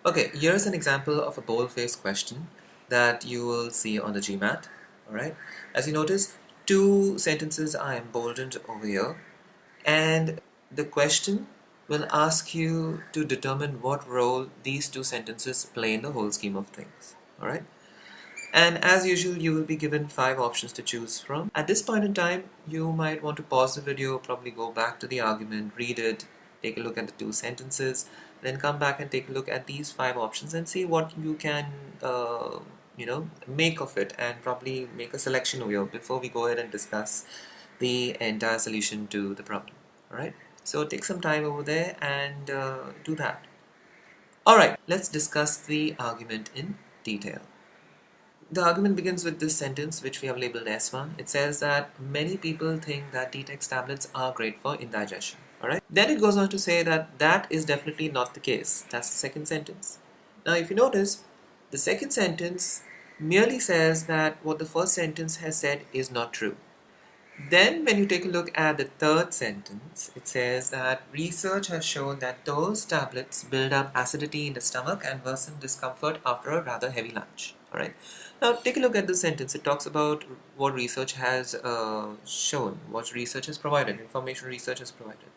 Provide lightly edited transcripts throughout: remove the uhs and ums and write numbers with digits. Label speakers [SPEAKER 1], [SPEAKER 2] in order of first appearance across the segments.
[SPEAKER 1] Okay, here's an example of a boldface question that you will see on the GMAT. Alright, as you notice, two sentences are emboldened over here, and the question will ask you to determine what role these two sentences play in the whole scheme of things. Alright, and as usual, you will be given 5 options to choose from. At this point in time, you might want to pause the video, probably go back to the argument, read it, take a look at the two sentences, then come back and take a look at these 5 options and see what you can make of it, and probably make a selection over here before we go ahead and discuss the entire solution to the problem. Alright, so take some time over there and do that. Alright, let's discuss the argument in detail. The argument begins with this sentence, which we have labeled S1. It says that many people think that detox tablets are great for indigestion. Alright. Then it goes on to say that that is definitely not the case. That's the second sentence. Now, if you notice, the second sentence merely says that what the first sentence has said is not true. Then, when you take a look at the third sentence, it says that research has shown that those tablets build up acidity in the stomach and worsen discomfort after a rather heavy lunch. Alright. Now, take a look at the sentence. It talks about what research has shown, what research has provided, information research has provided.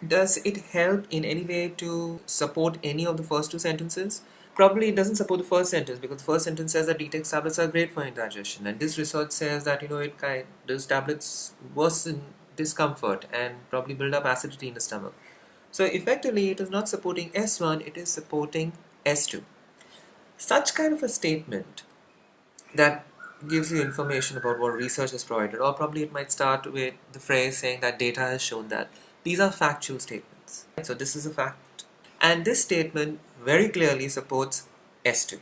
[SPEAKER 1] Does it help in any way to support any of the first two sentences? Probably it doesn't support the first sentence, because the first sentence says that detox tablets are great for indigestion, and this research says that those tablets worsen discomfort and probably build up acidity in the stomach. So effectively, it is not supporting S1; it is supporting S2. Such kind of a statement that gives you information about what research has provided, or probably it might start with the phrase saying that data has shown that. These are factual statements. So this is a fact. And this statement very clearly supports S2.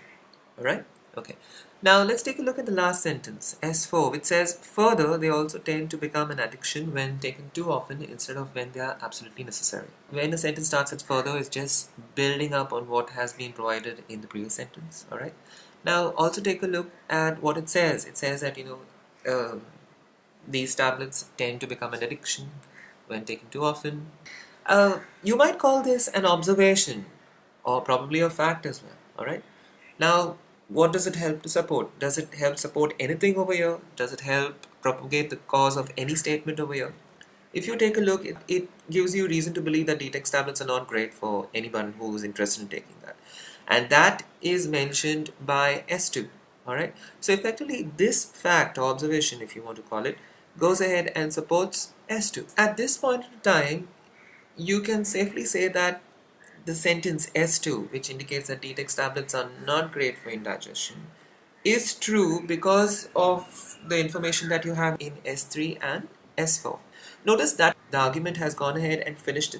[SPEAKER 1] Alright? Okay. Now let's take a look at the last sentence, S4, which says, further, they also tend to become an addiction when taken too often instead of when they are absolutely necessary. When a sentence starts with further, it's just building up on what has been provided in the previous sentence. Alright? Now also take a look at what it says. It says that, these tablets tend to become an addiction when taken too often. You might call this an observation, or probably a fact as well. Alright? Now, what does it help to support? Does it help support anything over here? Does it help propagate the cause of any statement over here? If you take a look, it gives you reason to believe that detox tablets are not great for anyone who is interested in taking that. And that is mentioned by S2. Alright? So effectively, this fact or observation, if you want to call it, goes ahead and supports S2. At this point in time, you can safely say that the sentence S2, which indicates that detox tablets are not great for indigestion, is true because of the information that you have in S3 and S4. Notice that the argument has gone ahead and finished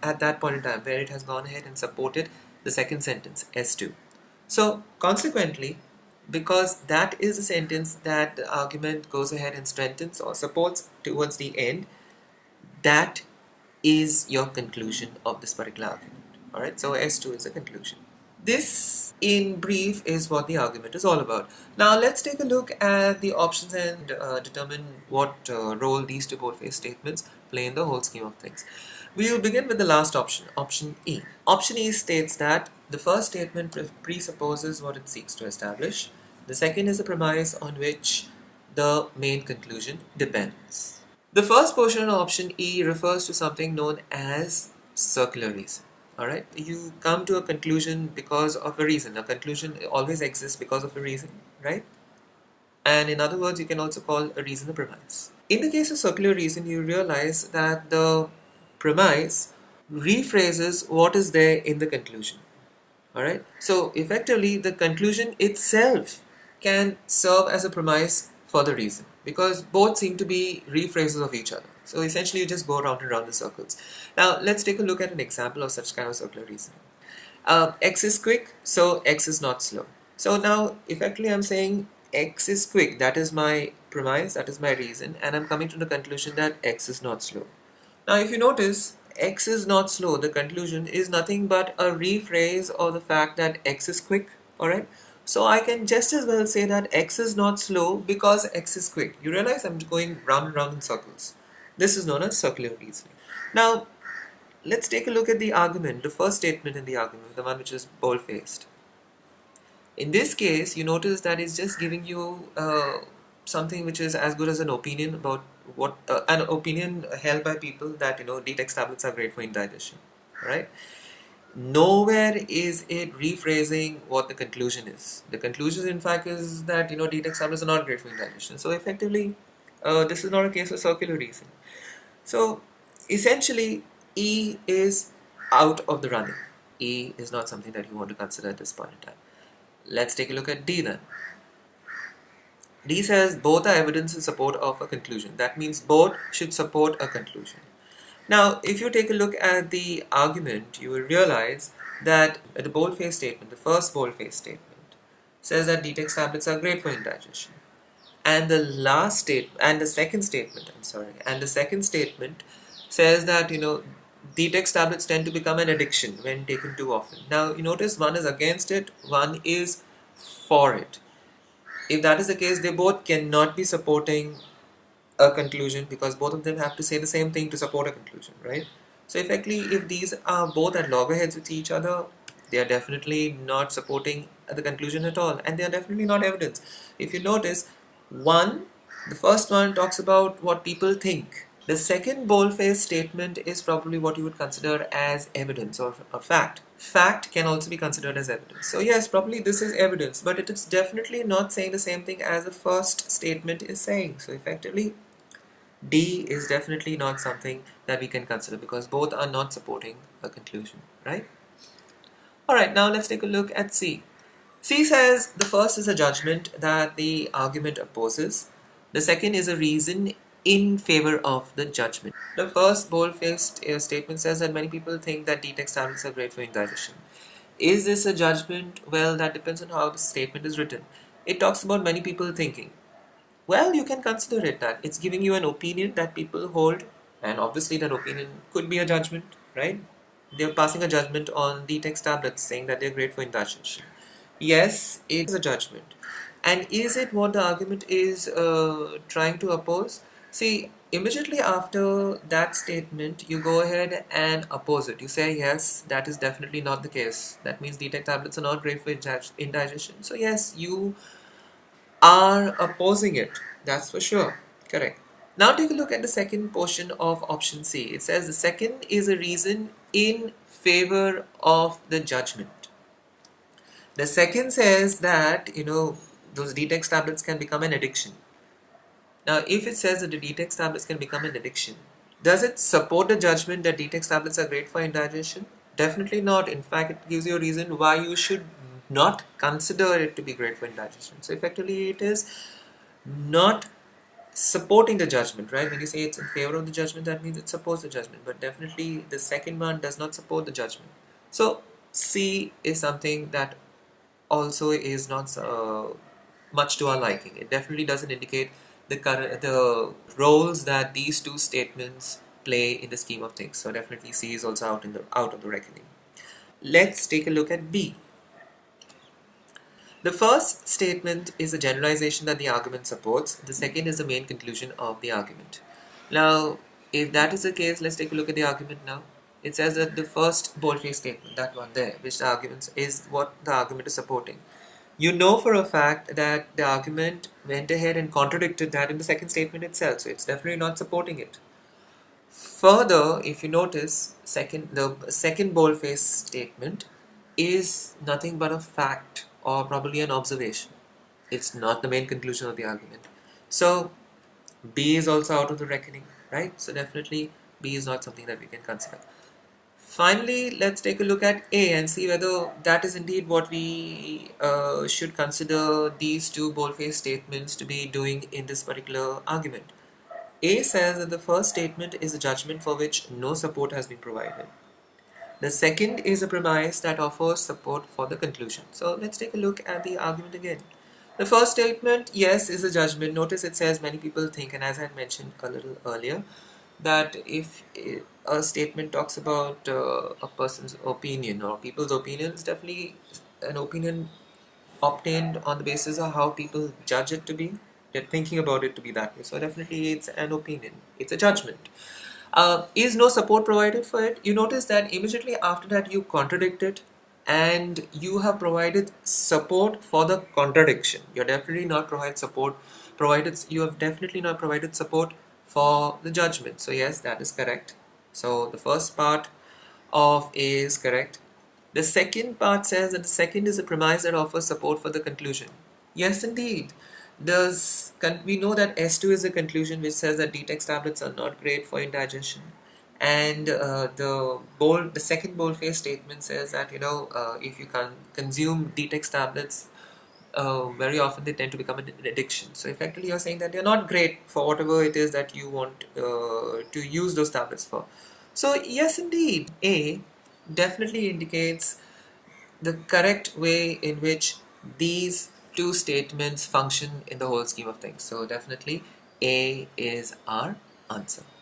[SPEAKER 1] at that point in time, where it has gone ahead and supported the second sentence, S2. So consequently, because that is the sentence that the argument goes ahead and strengthens or supports towards the end, that is your conclusion of this particular argument. Alright, so S2 is a conclusion. This, in brief, is what the argument is all about. Now let's take a look at the options and determine what role these two boldface statements play in the whole scheme of things. We will begin with the last option, option E. Option E states that the first statement presupposes what it seeks to establish. The second is a premise on which the main conclusion depends. The first portion of option E refers to something known as circular reason. Alright, you come to a conclusion because of a reason. A conclusion always exists because of a reason, right? And in other words, you can also call a reason a premise. In the case of circular reason, you realize that the premise rephrases what is there in the conclusion. Alright, so effectively the conclusion itself can serve as a premise for the reason, because both seem to be rephrases of each other. So essentially you just go around and around in circles. Now let's take a look at an example of such kind of circular reasoning. X is quick, so X is not slow. So now effectively I'm saying X is quick, that is my premise, that is my reason, and I'm coming to the conclusion that X is not slow. Now if you notice, X is not slow, the conclusion is nothing but a rephrase of the fact that X is quick. Alright, so I can just as well say that X is not slow because X is quick. You realize I'm going round and round in circles. This is known as circular reasoning. Now let's take a look at the argument, the first statement in the argument, the one which is bold-faced. In this case, you notice that it's just giving you something which is as good as an opinion about what an opinion held by people that detox tablets are great for indigestion, right? Nowhere is it rephrasing what the conclusion is. The conclusion, in fact, is that detox tablets are not great for indigestion. So effectively, this is not a case of circular reasoning. So essentially, E is out of the running. E is not something that you want to consider at this point in time. Let's take a look at D then. D says both are evidence in support of a conclusion. That means both should support a conclusion. Now, if you take a look at the argument, you will realize that the boldface statement, the first boldface statement, says that detox tablets are great for indigestion. And the last statement, and the second statement, and the second statement says that, detox tablets tend to become an addiction when taken too often. Now, you notice one is against it, one is for it. If that is the case, they both cannot be supporting a conclusion because both of them have to say the same thing to support a conclusion, right? So effectively, if these are both at loggerheads with each other, they are definitely not supporting the conclusion at all, and they are definitely not evidence. If you notice, the first one talks about what people think. The second boldface statement is probably what you would consider as evidence or a fact. Fact can also be considered as evidence. So yes, probably this is evidence, but it is definitely not saying the same thing as the first statement is saying. So effectively, D is definitely not something that we can consider because both are not supporting a conclusion, right? Alright, now let's take a look at C. C says the first is a judgment that the argument opposes. The second is a reason in favor of the judgment. The first bold-faced statement says that many people think that detox tablets are great for indigestion. Is this a judgment? Well, that depends on how the statement is written. It talks about many people thinking. Well, you can consider it that it's giving you an opinion that people hold, and obviously that opinion could be a judgment, right? They're passing a judgment on detox tablets, saying that they're great for indigestion. Yes, it's a judgment. And is it what the argument is trying to oppose? See, immediately after that statement, you go ahead and oppose it. You say, yes, that is definitely not the case. That means detox tablets are not great for indigestion. So yes, you are opposing it. That's for sure. Correct. Now take a look at the second portion of option C. It says the second is a reason in favor of the judgment. The second says that, those detox tablets can become an addiction. Now, if it says that the detox tablets can become an addiction, does it support the judgment that detox tablets are great for indigestion? Definitely not. In fact, it gives you a reason why you should not consider it to be great for indigestion. So effectively, it is not supporting the judgment, right? When you say it's in favor of the judgment, that means it supports the judgment. But definitely, the second one does not support the judgment. So C is something that also is not much to our liking. It definitely doesn't indicate the roles that these two statements play in the scheme of things. So definitely C is also out of the reckoning. Let's take a look at B. The first statement is a generalization that the argument supports. The second is the main conclusion of the argument. Now, if that is the case, let's take a look at the argument now. It says that the first boldface statement, that one there, which the argument is what the argument is supporting. You know for a fact that the argument went ahead and contradicted that in the second statement itself, so it's definitely not supporting it. Further, if you notice, the second boldface statement is nothing but a fact or probably an observation. It's not the main conclusion of the argument. So B is also out of the reckoning, right? So definitely B is not something that we can consider. Finally, let's take a look at A and see whether that is indeed what we should consider these two boldface statements to be doing in this particular argument. A says that the first statement is a judgment for which no support has been provided. The second is a premise that offers support for the conclusion. So let's take a look at the argument again. The first statement, yes, is a judgment. Notice it says many people think, and as I had mentioned a little earlier, that if a statement talks about a person's opinion or people's opinion, it's definitely an opinion obtained on the basis of how people judge it to be. They're thinking about it to be that way. So definitely it's an opinion. It's a judgment. Is no support provided for it? You notice that immediately after that you contradict it, and you have provided support for the contradiction. You're definitely not provide support provided. You have definitely not provided support for the judgment. So yes, that is correct. So the first part of A is correct. The second part says that the second is a premise that offers support for the conclusion. Yes, indeed. We know that S2 is a conclusion which says that detox tablets are not great for indigestion, and the second boldface statement says that if you can consume detox tablets, very often they tend to become an addiction. So effectively, you're saying that they're not great for whatever it is that you want to use those tablets for. So yes, indeed, A definitely indicates the correct way in which these two statements function in the whole scheme of things. So definitely A is our answer.